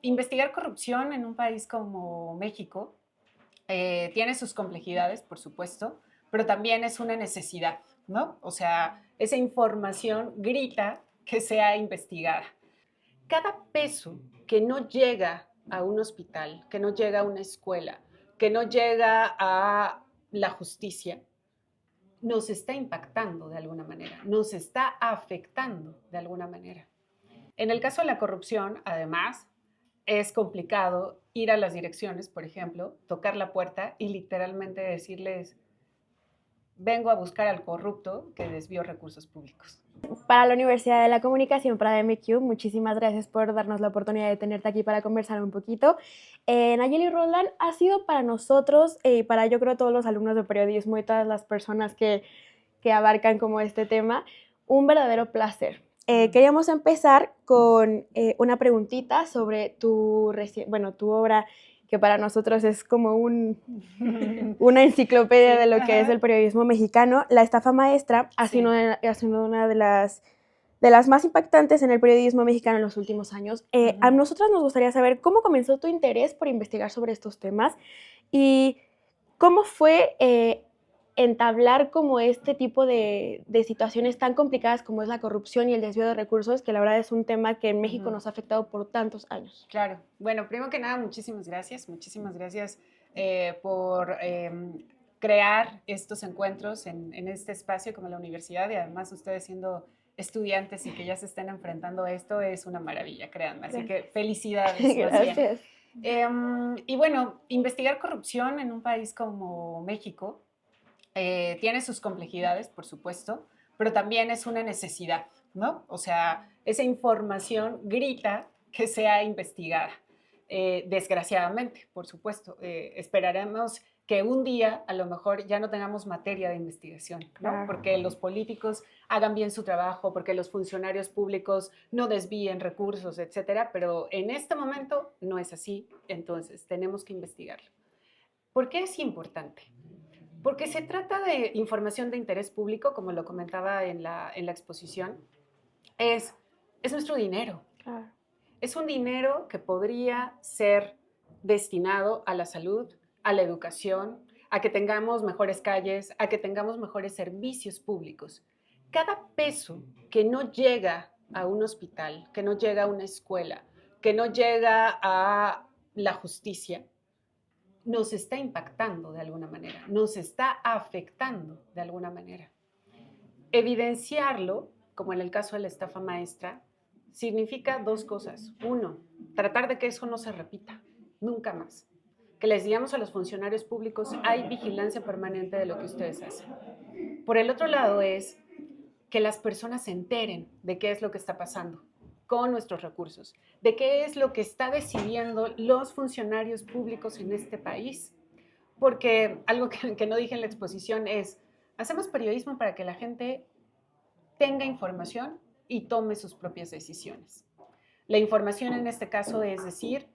investigar corrupción en un país como México tiene sus complejidades, por supuesto, pero también es una necesidad, ¿no? O sea, esa información grita que sea investigada. Cada peso que no llega a un hospital, que no llega a una escuela, que no llega a la justicia, nos está impactando de alguna manera, nos está afectando de alguna manera. En el caso de la corrupción, además, es complicado ir a las direcciones, por ejemplo, tocar la puerta y literalmente decirles, vengo a buscar al corrupto que desvió recursos públicos. Para la Universidad de la Comunicación, para DMQ, muchísimas gracias por darnos la oportunidad de tenerte aquí para conversar un poquito. Nayeli Roldán, ha sido para nosotros, para yo creo todos los alumnos de periodismo y todas las personas que abarcan como este tema, un verdadero placer. Queríamos empezar con una preguntita sobre tu obra, que para nosotros es como una enciclopedia Sí, de lo que es ajá. el periodismo mexicano. La estafa maestra ha sido una de las más impactantes en el periodismo mexicano en los últimos años. A nosotras nos gustaría saber cómo comenzó tu interés por investigar sobre estos temas y cómo fue entablar como este tipo de situaciones tan complicadas como es la corrupción y el desvío de recursos, que la verdad es un tema que en México nos ha afectado por tantos años. Claro. Bueno, primero que nada, muchísimas gracias por crear estos encuentros en este espacio como la universidad y además ustedes siendo estudiantes y que ya se estén enfrentando a esto es una maravilla, créanme. Así que felicidades, más bien. Gracias. Y bueno, investigar corrupción en un país como México tiene sus complejidades, por supuesto, pero también es una necesidad, ¿no? O sea, esa información grita que sea investigada. Desgraciadamente, por supuesto. Esperaremos que un día a lo mejor ya no tengamos materia de investigación, ¿no? Claro. Porque los políticos hagan bien su trabajo, porque los funcionarios públicos no desvíen recursos, etcétera, pero en este momento no es así, entonces tenemos que investigarlo. ¿Por qué es importante? Porque se trata de información de interés público, como lo comentaba en la exposición, es, es nuestro dinero. Claro. Es un dinero que podría ser destinado a la salud, a la educación, a que tengamos mejores calles, a que tengamos mejores servicios públicos. Cada peso que no llega a un hospital, que no llega a una escuela, que no llega a la justicia, nos está impactando de alguna manera, nos está afectando de alguna manera. Evidenciarlo, como en el caso de la estafa maestra, significa dos cosas. Uno, tratar de que eso no se repita, nunca más. Que les digamos a los funcionarios públicos, hay vigilancia permanente de lo que ustedes hacen. Por el otro lado es que las personas se enteren de qué es lo que está pasando con nuestros recursos, de qué es lo que está decidiendo los funcionarios públicos en este país. Porque algo que no dije en la exposición es, hacemos periodismo para que la gente tenga información y tome sus propias decisiones. La información en este caso es decir,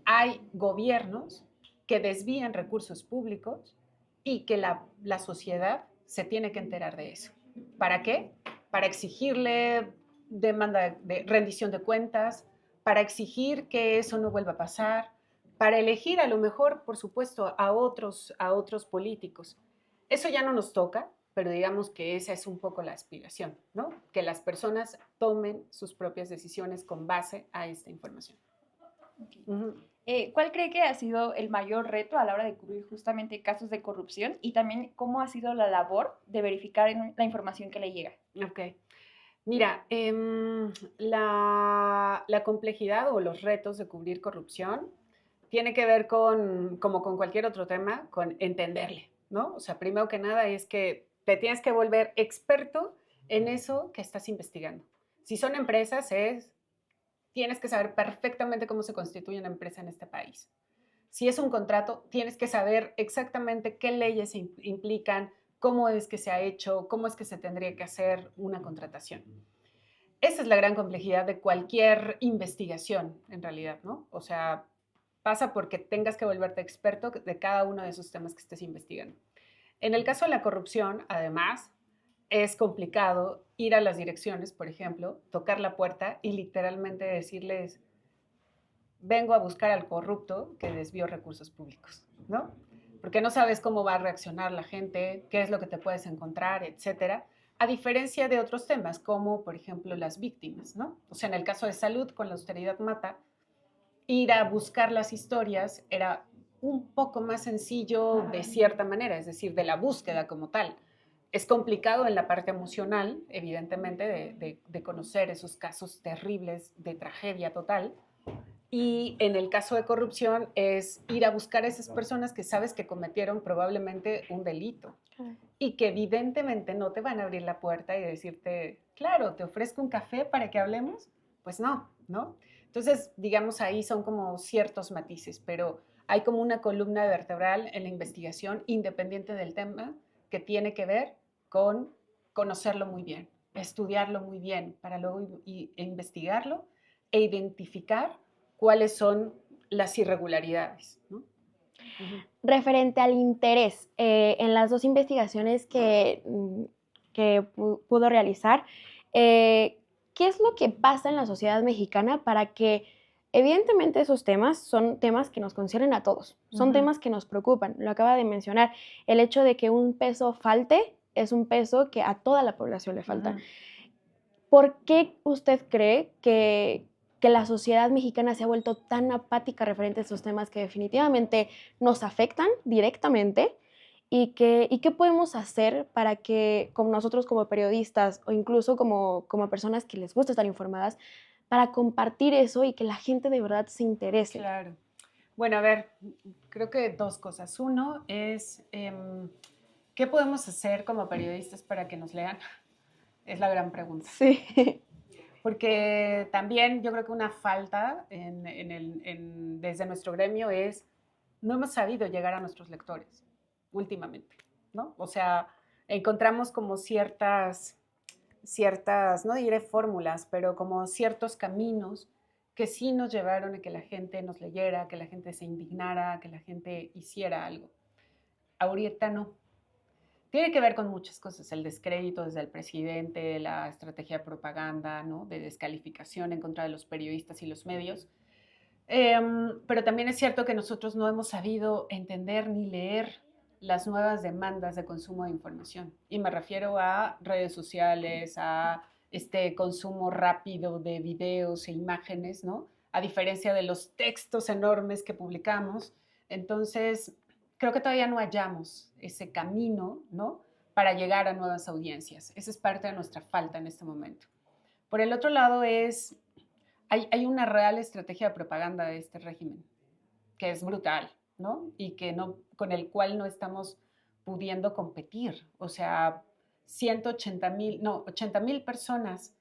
hay gobiernos que desvían recursos públicos y que la sociedad se tiene que enterar de eso. ¿Para qué? Para exigirle demanda de rendición de cuentas, para exigir que eso no vuelva a pasar, para elegir a lo mejor, por supuesto, a otros políticos. Eso ya no nos toca, pero digamos que esa es un poco la aspiración, ¿no? Que las personas tomen sus propias decisiones con base a esta información. ¿Cuál cree que ha sido el mayor reto a la hora de cubrir justamente casos de corrupción y también cómo ha sido la labor de verificar la información que le llega? Ok. Mira, la complejidad o los retos de cubrir corrupción tiene que ver con, como con cualquier otro tema, con entenderle, ¿no? O sea, primero que nada es que te tienes que volver experto en eso que estás investigando. Si son empresas, tienes que saber perfectamente cómo se constituye una empresa en este país. Si es un contrato, tienes que saber exactamente qué leyes implican, cómo es que se ha hecho, cómo es que se tendría que hacer una contratación. Esa es la gran complejidad de cualquier investigación, en realidad, ¿no? O sea, pasa porque tengas que volverte experto de cada uno de esos temas que estés investigando. En el caso de la corrupción, además, es complicado ir a las direcciones, por ejemplo, tocar la puerta y literalmente decirles, vengo a buscar al corrupto que desvió recursos públicos, ¿no? Porque no sabes cómo va a reaccionar la gente, qué es lo que te puedes encontrar, etcétera. A diferencia de otros temas, como por ejemplo las víctimas, ¿no? O sea, en el caso de salud, con la austeridad mata, ir a buscar las historias era un poco más sencillo de cierta manera, es decir, de la búsqueda como tal. Es complicado en la parte emocional, evidentemente, de conocer esos casos terribles de tragedia total. Y en el caso de corrupción es ir a buscar a esas personas que sabes que cometieron probablemente un delito y que evidentemente no te van a abrir la puerta y decirte, claro, te ofrezco un café para que hablemos. Pues no, ¿no? Entonces, digamos, ahí son como ciertos matices, pero hay como una columna vertebral en la investigación independiente del tema que tiene que ver con conocerlo muy bien, estudiarlo muy bien para luego investigarlo e identificar cuáles son las irregularidades, ¿no? Referente al interés, en las dos investigaciones que pudo realizar, ¿qué es lo que pasa en la sociedad mexicana para que, evidentemente, esos temas son temas que nos conciernen a todos, son temas que nos preocupan? Lo acaba de mencionar, el hecho de que un peso falte es un peso que a toda la población le falta. ¿Por qué usted cree que la sociedad mexicana se ha vuelto tan apática referente a estos temas que definitivamente nos afectan directamente? ¿Y qué podemos hacer para que, como nosotros como periodistas o incluso como personas que les gusta estar informadas, para compartir eso y que la gente de verdad se interese? Claro. Bueno, a ver, creo que dos cosas. Uno es, ¿qué podemos hacer como periodistas para que nos lean? Es la gran pregunta. Sí. Porque también yo creo que una falta desde nuestro gremio es, no hemos sabido llegar a nuestros lectores últimamente, ¿no? O sea, encontramos como ciertas, no diré fórmulas, pero como ciertos caminos que sí nos llevaron a que la gente nos leyera, que la gente se indignara, que la gente hiciera algo. Ahorita no. Tiene que ver con muchas cosas, el descrédito desde el presidente, la estrategia de propaganda, ¿no? De descalificación en contra de los periodistas y los medios. Pero también es cierto que nosotros no hemos sabido entender ni leer las nuevas demandas de consumo de información. Y me refiero a redes sociales, a este consumo rápido de videos e imágenes, ¿no? A diferencia de los textos enormes que publicamos. Entonces, creo que todavía no hallamos ese camino, ¿no? Para llegar a nuevas audiencias. Esa es parte de nuestra falta en este momento. Por el otro lado hay una real estrategia de propaganda de este régimen, que es brutal, ¿no? Y que no, con el cual no estamos pudiendo competir. O sea, 80,000 personas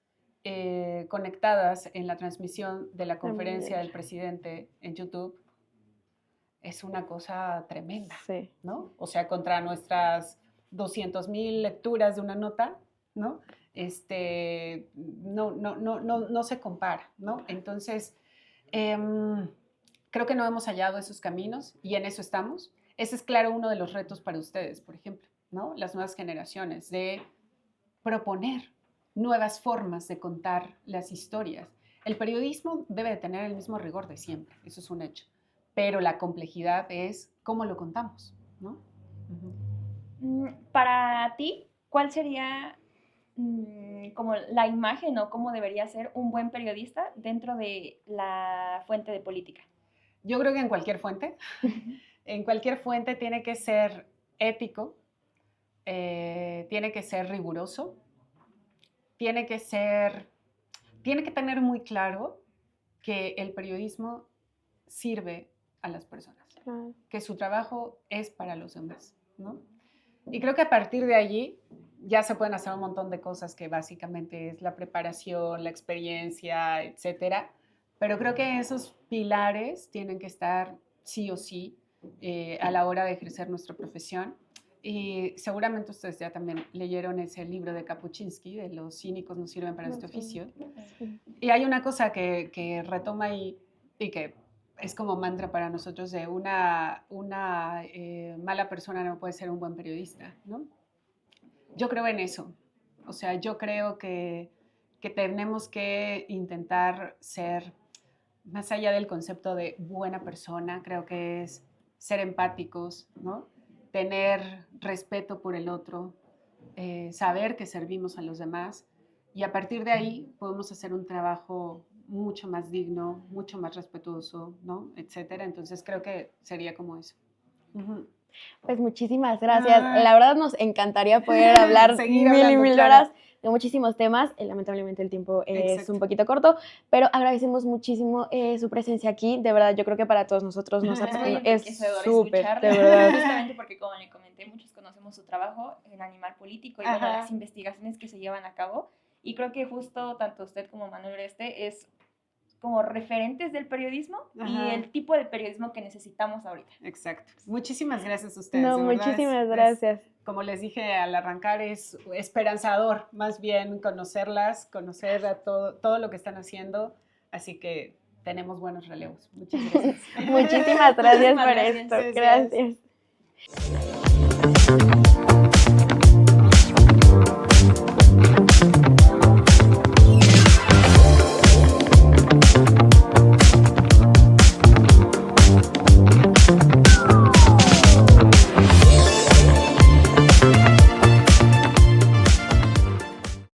conectadas en la transmisión de la conferencia del presidente en YouTube es una cosa tremenda, Sí. ¿no? O sea, contra nuestras 200,000 lecturas de una nota, ¿no? No se compara, ¿no? Entonces, creo que no hemos hallado esos caminos y en eso estamos. Ese es, claro, uno de los retos para ustedes, por ejemplo, ¿no? Las nuevas generaciones, de proponer nuevas formas de contar las historias. El periodismo debe de tener el mismo rigor de siempre, eso es un hecho, pero la complejidad es cómo lo contamos, ¿no? Para ti, ¿cuál sería como la imagen o cómo debería ser un buen periodista dentro de la fuente de política? Yo creo que en cualquier fuente tiene que ser ético, tiene que ser riguroso, tiene que tener muy claro que el periodismo sirve a las personas, que su trabajo es para los demás, ¿no? Y creo que a partir de allí ya se pueden hacer un montón de cosas que básicamente es la preparación, la experiencia, etcétera. Pero creo que esos pilares tienen que estar sí o sí a la hora de ejercer nuestra profesión. Y seguramente ustedes ya también leyeron ese libro de Kapuczynski, de Los cínicos no sirven para este oficio. Y hay una cosa que retoma ahí y que es como mantra para nosotros de una mala persona no puede ser un buen periodista, ¿no? Yo creo en eso. O sea, yo creo que tenemos que intentar ser más allá del concepto de buena persona, creo que es ser empáticos, ¿no? Tener respeto por el otro, saber que servimos a los demás y a partir de ahí podemos hacer un trabajo mucho más digno, mucho más respetuoso, ¿no? Etcétera. Entonces creo que sería como eso. Uh-huh. Pues muchísimas gracias. La verdad nos encantaría poder hablar Seguir mil y hablando, mil claro. horas de muchísimos temas. Lamentablemente el tiempo es Exacto. un poquito corto, pero agradecemos muchísimo su presencia aquí. De verdad, yo creo que para todos nosotros Es muy es enriquecedor súper, escucharla, de verdad. justamente porque, como le comenté, muchos conocemos su trabajo en Animal Político y bueno, Ajá. las investigaciones que se llevan a cabo. Y creo que justo tanto usted como Manuel Oreste es como referentes del periodismo Ajá. y el tipo de periodismo que necesitamos ahorita. Exacto. Muchísimas gracias a ustedes. No, de verdad, muchísimas gracias. Como les dije al arrancar, es esperanzador más bien conocerlas, conocer a todo lo que están haciendo. Así que tenemos buenos relevos. Muchas gracias. Muchísimas gracias Muchísimas por gracias. esto. Gracias.